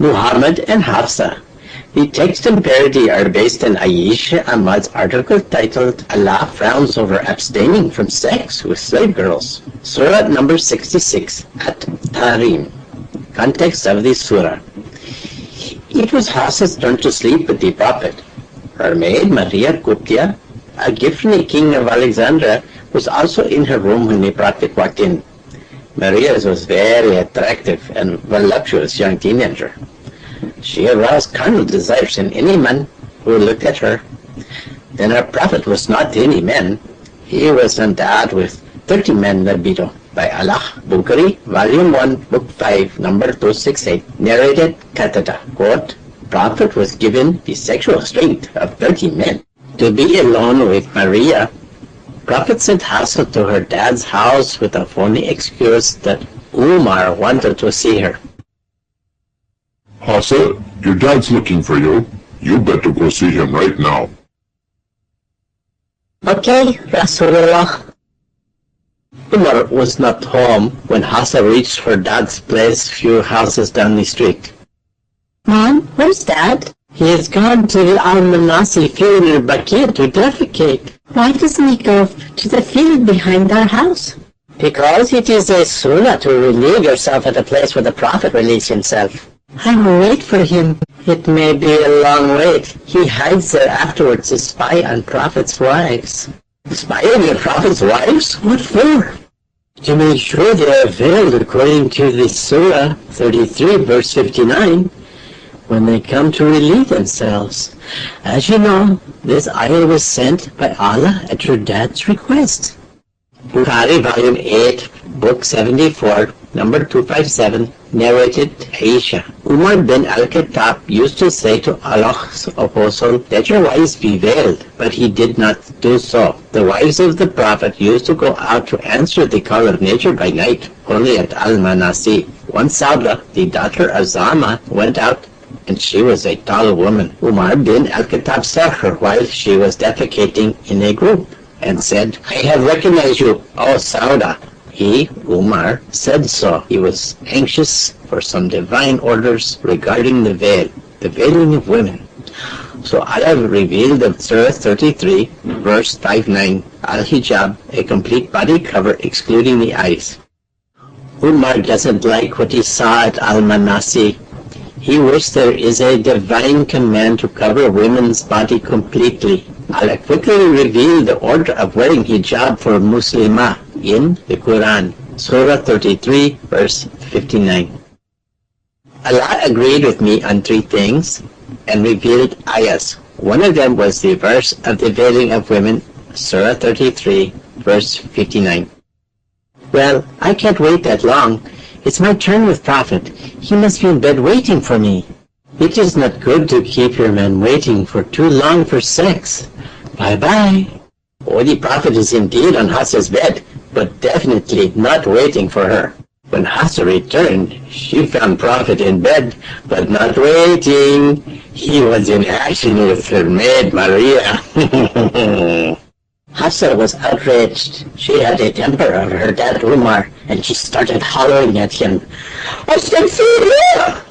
Muhammad and Hafsa. The text and parody are based on Aisha Ahmad's article titled Allah Frowns Over Abstaining from Sex with Slave Girls. Surah number 66 at Tahrim. Context of the surah. It was Hafsa's turn to sleep with the Prophet. Her maid, Maria Qibtiyya, a gift from the king of Alexandria, was also in her room when the Prophet walked in. Maria was very attractive and voluptuous young teenager. She aroused carnal desires in any man who looked at her. Then our Prophet was not any man. He was endowed with 30 men libido by Allah. Bukhari, Volume 1, Book 5, number 268, narrated Qatada, quote, Prophet was given the sexual strength of 30 men. To be alone with Maria, Prophet sent Hafsa to her dad's house with a phony excuse that Umar wanted to see her. Hafsa, your dad's looking for you. You better go see him right now. Okay, Rasulullah. Umar was not home when Hafsa reached her dad's place few houses down the street. Mom, where's Dad? He has gone to the Al-Manasi field near Baqiyah to defecate. Why doesn't he go to the field behind our house? Because it is a sunnah to relieve yourself at a place where the Prophet released himself. I will wait for him. It may be a long wait. He hides there afterwards to spy on Prophet's wives. Spy on your Prophet's wives? What for? To make sure they are veiled according to the Surah 33 verse 59 when they come to relieve themselves. As you know, this ayah was sent by Allah at your dad's request. Bukhari, Volume 8, Book 74, number 257, narrated Aisha. Umar bin al-Khattab used to say to Allah's apostle, let your wives be veiled, but he did not do so. The wives of the Prophet used to go out to answer the call of nature by night, only at Al-Manasi. Once Sauda, the daughter of Zama, went out, and she was a tall woman. Umar bin al-Khattab saw her while she was defecating in a group, and said, I have recognized you, O Sauda. He, Umar, said so. He was anxious for some divine orders regarding the veil, the veiling of women. So Allah revealed the Surah 33, verse 59, Al-Hijab, a complete body cover excluding the eyes. Umar doesn't like what he saw at Al-Manasi. He wished there is a divine command to cover women's body completely. Allah quickly revealed the order of wearing hijab for Muslimah in the Quran, Surah 33, verse 59. Allah agreed with me on three things and revealed ayahs. One of them was the verse of the veiling of women, Surah 33, verse 59. Well, I can't wait that long. It's my turn with Prophet. He must be in bed waiting for me. It is not good to keep your man waiting for too long for sex. Bye-bye. Oh, the Prophet is indeed on Hafsa's bed, but definitely not waiting for her. When Hafsa returned, she found Prophet in bed, but not waiting. He was in action with her maid, Maria. Hafsa was outraged. She had a temper of her dad Umar, and she started hollering at him. Astaghfirullah!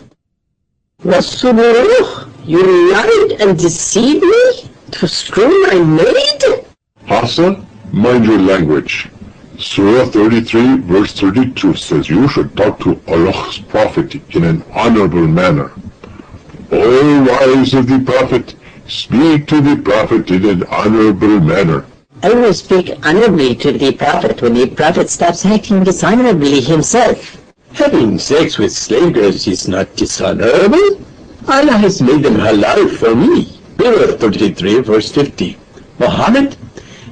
Rasulullah, you lied and deceived me to screw my maid? Hafsa, mind your language. Surah 33 verse 32 says you should talk to Allah's Prophet in an honorable manner. All wives of the Prophet, speak to the Prophet in an honorable manner. I will speak honorably to the Prophet when the Prophet stops acting dishonorably himself. Having sex with slave girls is not dishonorable. Allah has made them halal for me. Surah 33 verse 50. Muhammad,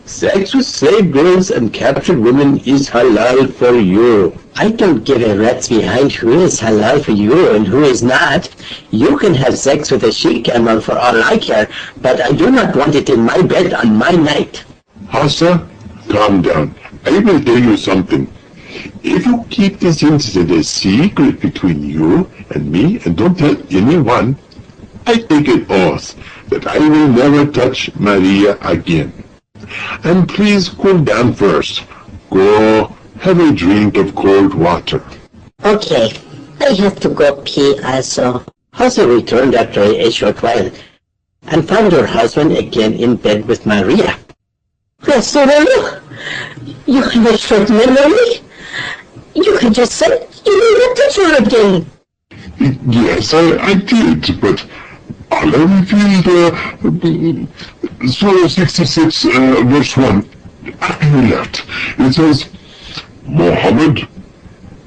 sex with slave girls and captured women is halal for you. I don't give a rat's behind who is halal for you and who is not. You can have sex with a she-camel for all I care, but I do not want it in my bed on my night. Hafsa, calm down. I will tell you something. If you keep this incident a secret between you and me and don't tell anyone, I take an oath that I will never touch Maria again. And please cool down first. Go have a drink of cold water. Okay, I have to go pee also. Hafsa returned after a short while and found her husband again in bed with Maria. Rasulullah, you have a short memory. You had just said you were not her again. Yes, I did, but Allah revealed Surah 66, verse 1. After you left, it says, Muhammad,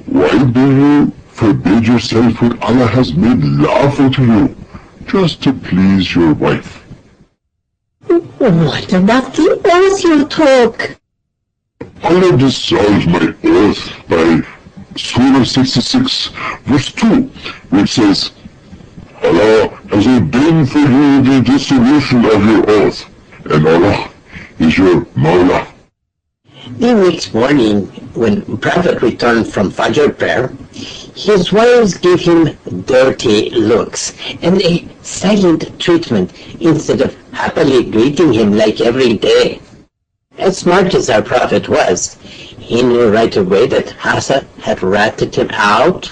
why do you forbid yourself what Allah has made lawful to you, just to please your wife? What about the oath you took? Allah dissolves my oath by Surah 66, verse 2, which says, Allah has ordained for you the dissolution of your oath, and Allah is your Mawla. The next morning, when Prophet returned from Fajr prayer, his wives gave him dirty looks and a silent treatment instead of happily greeting him like every day. As smart as our Prophet was, he knew right away that Hafsa had ratted him out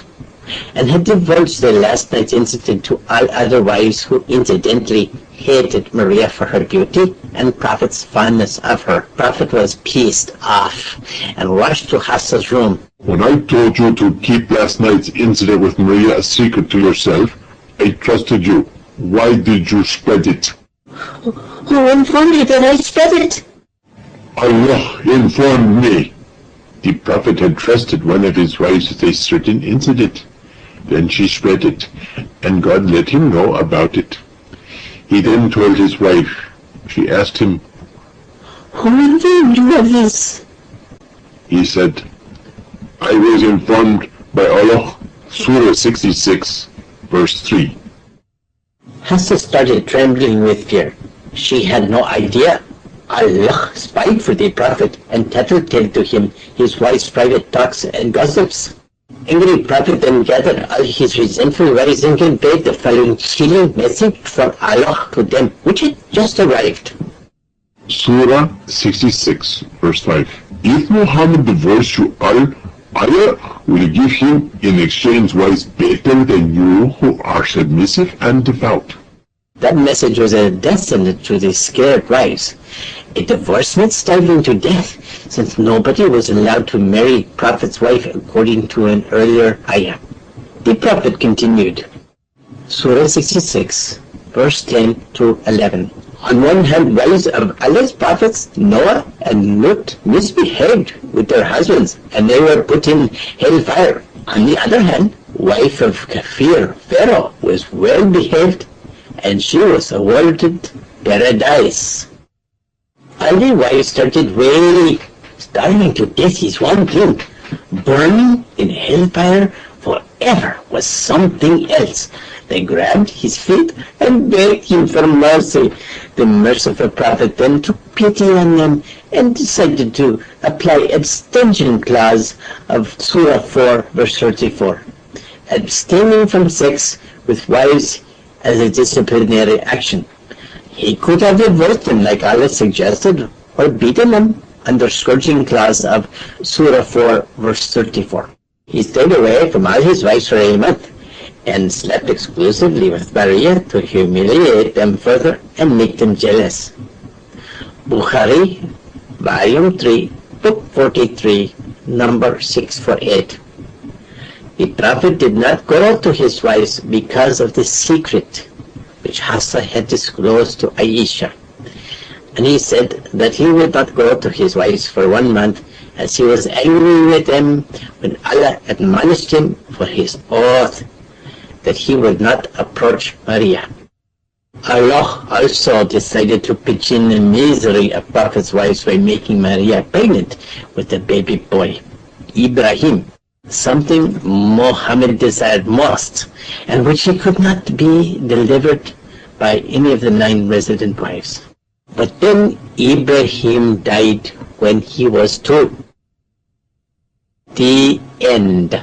and had divulged the last night's incident to all other wives who incidentally hated Maria for her beauty and Prophet's fondness of her. Prophet was pissed off and rushed to Hafsa's room. When I told you to keep last night's incident with Maria a secret to yourself, I trusted you. Why did you spread it? Who informed you that I spread it? Allah informed me. The Prophet had trusted one of his wives with a certain incident. Then she spread it, and God let him know about it. He then told his wife. She asked him, Who informed you of this? He said, I was informed by Allah. Surah 66, verse 3. Hafsa started trembling with fear. She had no idea. Allah spied for the Prophet and tattletaled to him his wife's private talks and gossips. Angry Prophet then gathered all his resentful wives and conveyed the following chilling message from Allah to them, which had just arrived. Surah 66, verse 5. If Muhammad divorces you all, Allah will give him in exchange wives better than you who are submissive and devout. That message was a death sentence to the scared wives. A divorce meant starving to death, since nobody was allowed to marry Prophet's wife according to an earlier ayah. The Prophet continued. Surah 66, verse 10 to 11. On one hand, wives of Allah's prophets, Noah and Lut, misbehaved with their husbands, and they were put in hellfire. On the other hand, wife of Kafir, Pharaoh, was well behaved, and she was awarded paradise. All the wives started wailing. Starving to death is one thing. Burning in hellfire forever was something else. They grabbed his feet and begged him for mercy. The merciful Prophet then took pity on them and decided to apply abstention clause of Surah 4, verse 34. Abstaining from sex with wives as a disciplinary action. He could have divorced them like Allah suggested, or beaten them under scourging clause of Surah 4, verse 34. He stayed away from all his wives for a month and slept exclusively with Maria to humiliate them further and make them jealous. Bukhari, Volume 3, Book 43, number 648. The Prophet did not go out to his wives because of the secret which Hafsa had disclosed to Aisha. And he said that he would not go to his wives for 1 month, as he was angry with them when Allah admonished him for his oath that he would not approach Maria. Allah also decided to pitch in the misery of Prophet's wives by making Maria pregnant with a baby boy, Ibrahim, something Muhammad desired most, and which he could not be delivered by any of the 9 resident wives. But then Ibrahim died when he was 2. The end.